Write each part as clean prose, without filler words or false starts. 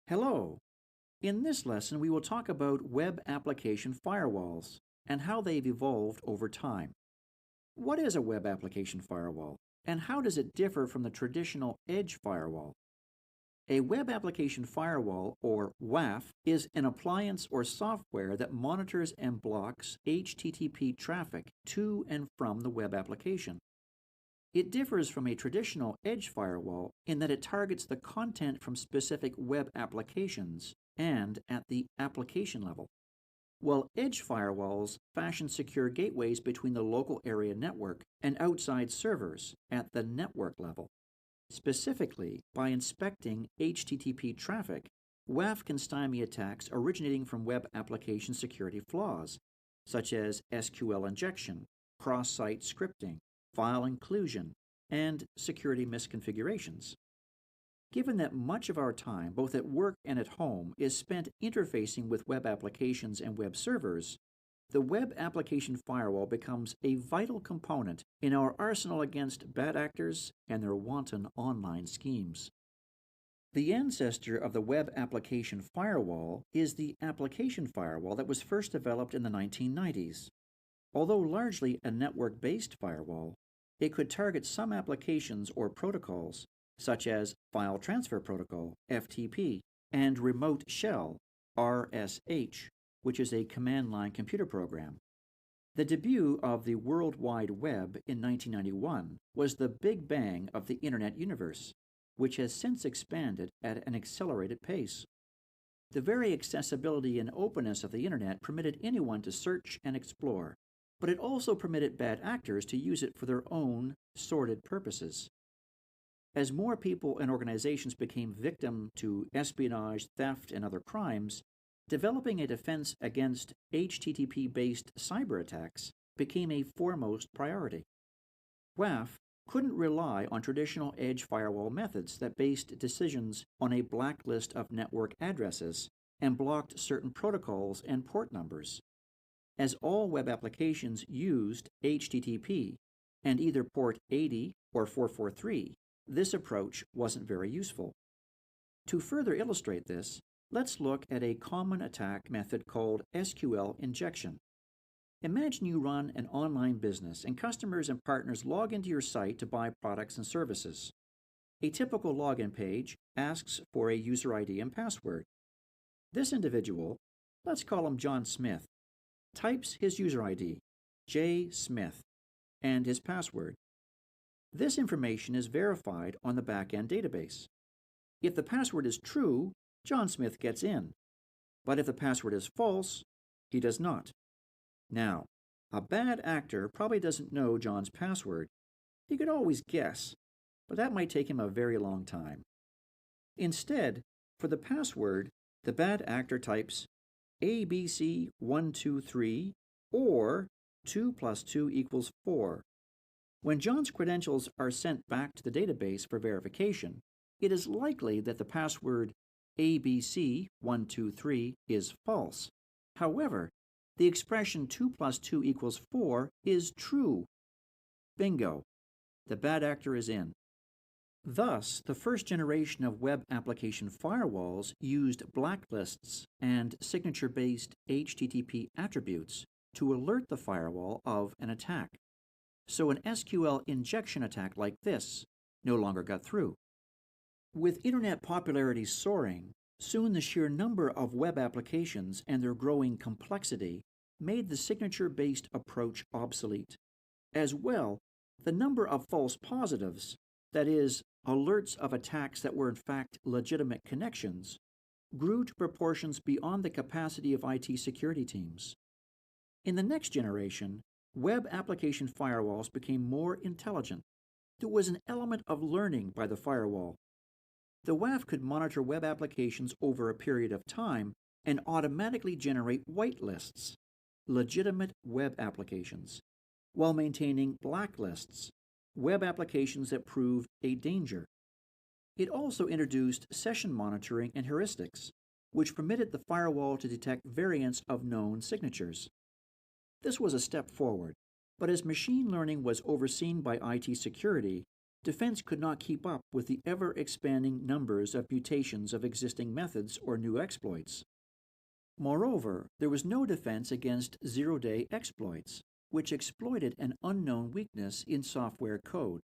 Hello! In this lesson, we will talk about web application firewalls and how they've evolved over time. What is a web application firewall, and how does it differ from the traditional edge firewall? A web application firewall, or WAF, is an appliance or software that monitors and blocks HTTP traffic to and from the web application. It differs from a traditional edge firewall in that it targets the content from specific web applications and at the application level, while edge firewalls fashion secure gateways between the local area network and outside servers at the network level. Specifically, by inspecting HTTP traffic, WAF can stymie attacks originating from web application security flaws, such as SQL injection, cross-site scripting, file inclusion, and security misconfigurations. Given that much of our time, both at work and at home, is spent interfacing with web applications and web servers, the web application firewall becomes a vital component in our arsenal against bad actors and their wanton online schemes. The ancestor of the web application firewall is the application firewall that was first developed in the 1990s. Although largely a network-based firewall, it could target some applications or protocols, such as File Transfer Protocol, FTP, and Remote Shell, RSH, which is a command-line computer program. The debut of the World Wide Web in 1991 was the big bang of the Internet universe, which has since expanded at an accelerated pace. The very accessibility and openness of the Internet permitted anyone to search and explore, but it also permitted bad actors to use it for their own sordid purposes. As more people and organizations became victim to espionage, theft, and other crimes, developing a defense against HTTP-based cyber attacks became a foremost priority. WAF couldn't rely on traditional edge firewall methods that based decisions on a blacklist of network addresses and blocked certain protocols and port numbers. As all web applications used HTTP and either port 80 or 443, this approach wasn't very useful. To further illustrate this, let's look at a common attack method called SQL Injection. Imagine you run an online business and customers and partners log into your site to buy products and services. A typical login page asks for a user ID and password. This individual, let's call him John Smith, types his user ID, J. Smith, and his password. This information is verified on the back-end database. If the password is true, John Smith gets in. But if the password is false, he does not. Now, a bad actor probably doesn't know John's password. He could always guess, but that might take him a very long time. Instead, for the password, the bad actor types ABC123 or 2 plus 2 equals 4. When John's credentials are sent back to the database for verification, it is likely that the password ABC123 is false. However, the expression 2 plus 2 equals 4 is true. Bingo! The bad actor is in. Thus, the first generation of web application firewalls used blacklists and signature-based HTTP attributes to alert the firewall of an attack. So an SQL injection attack like this no longer got through. With Internet popularity soaring, soon the sheer number of web applications and their growing complexity made the signature-based approach obsolete. As well, the number of false positives, that is, alerts of attacks that were in fact legitimate connections, grew to proportions beyond the capacity of IT security teams. In the next generation, web application firewalls became more intelligent. There was an element of learning by the firewall. The WAF could monitor web applications over a period of time and automatically generate whitelists, legitimate web applications, while maintaining blacklists, web applications that proved a danger. It also introduced session monitoring and heuristics, which permitted the firewall to detect variants of known signatures. This was a step forward, but as machine learning was overseen by IT security, defense could not keep up with the ever-expanding numbers of mutations of existing methods or new exploits. Moreover, there was no defense against zero-day exploits, which exploited an unknown weakness in software code.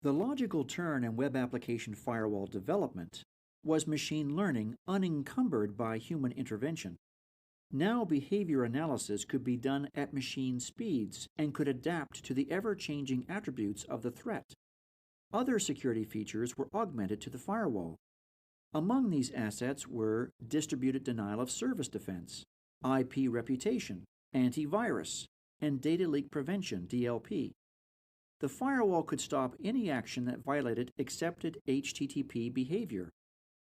The logical turn in web application firewall development was machine learning unencumbered by human intervention. Now behavior analysis could be done at machine speeds and could adapt to the ever-changing attributes of the threat. Other security features were augmented to the firewall. Among these assets were distributed denial of service defense, IP reputation, antivirus, and data leak prevention (DLP). The firewall could stop any action that violated accepted HTTP behavior.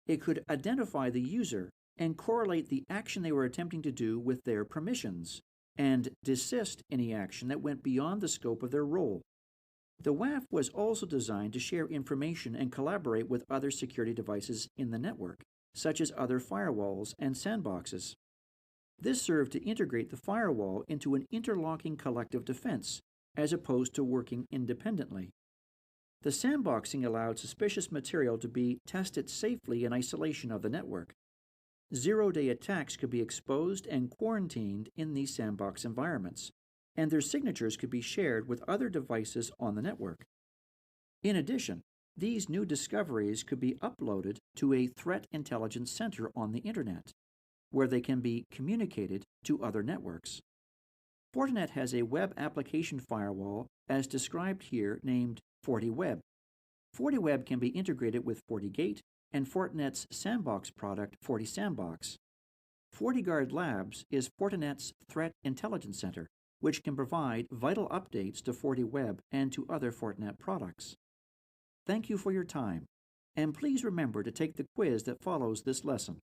It could identify the user and correlate the action they were attempting to do with their permissions, and desist any action that went beyond the scope of their role. The WAF was also designed to share information and collaborate with other security devices in the network, such as other firewalls and sandboxes. This served to integrate the firewall into an interlocking collective defense, as opposed to working independently. The sandboxing allowed suspicious material to be tested safely in isolation of the network. Zero-day attacks could be exposed and quarantined in these sandbox environments, and their signatures could be shared with other devices on the network. In addition, these new discoveries could be uploaded to a threat intelligence center on the Internet, where they can be communicated to other networks. Fortinet has a web application firewall, as described here, named FortiWeb. FortiWeb can be integrated with FortiGate and Fortinet's sandbox product, FortiSandbox. FortiGuard Labs is Fortinet's threat intelligence center, which can provide vital updates to FortiWeb and to other Fortinet products. Thank you for your time, and please remember to take the quiz that follows this lesson.